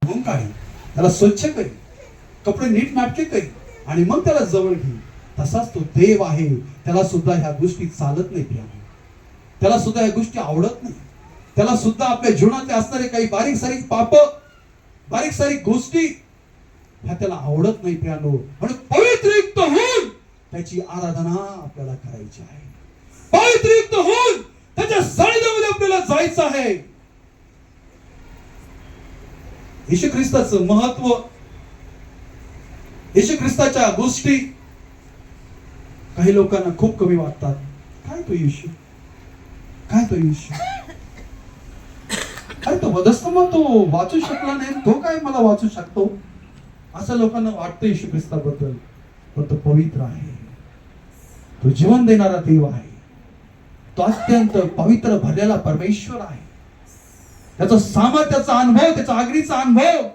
धुवून काढी, त्याला स्वच्छ करी, कपडे नीट नाटके करी आणि मग त्याला जवळ घे. तसाच तो देव आहे, त्याला सुद्धा ह्या गोष्टी चालत नाही प्रियानो, त्याला सुद्धा ह्या गोष्टी आवडत नाही. त्याला सुद्धा आपल्या जीवनात असणारे काही बारीक सारीक पाप, बारीक सारीक गोष्टी ह्या त्याला आवडत नाही प्रियानो. म्हणून पवित्रयुक्त होऊन त्याची आराधना आपल्याला करायची आहे. पवित्रयुक्त होऊन त्याच्या सानिध्यामध्ये आपल्याला जायचं आहे. येशू ख्रिस्ताचं महत्व, येशू ख्रिस्ताच्या गोष्टी काही लोकांना खूप कमी वाटतात. काय तो येशू, काय तो येशू, काय तो वधस्तंभ तो वाचू शकला नाही, तो काय मला वाचू शकतो, असं लोकांना वाटतं येशू ख्रिस्ताबद्दल. पण तो पवित्र आहे, तो जीवन देणारा देव आहे, तो अत्यंत पवित्र भरलेला परमेश्वर आहे. त्याचा सामर्थ्याचा अनुभव, त्याचा आगरीचा अनुभव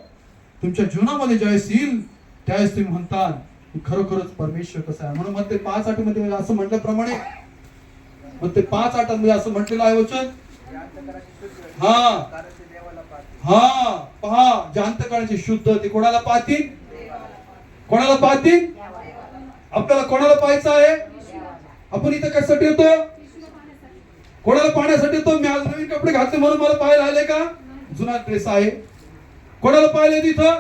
तुमच्या जीवनामध्ये ज्यावेळेस येईल त्यावेळेस तुम्ही म्हणतात की खरोखरच परमेश्वर कसा आहे. म्हणून मत्ते 5:8 मध्ये असं म्हटल्याप्रमाणे, मत्ते 5:8 मध्ये असं म्हटलेलं आहे वचन, हा पहा, जे अंतःकरणाचे शुद्ध ते कोणाला पाहतील, कोणाला पाहतील, आपल्याला कोणाला पाहायचं आहे. आपण इथं कशासाठी येतो, कोणाला पाहण्यासाठी येतो. मी आज नवीन कपडे घातले म्हणून मला पाहायला आले का, जुना ड्रेस आहे, कोणाला पाहिले तिथं,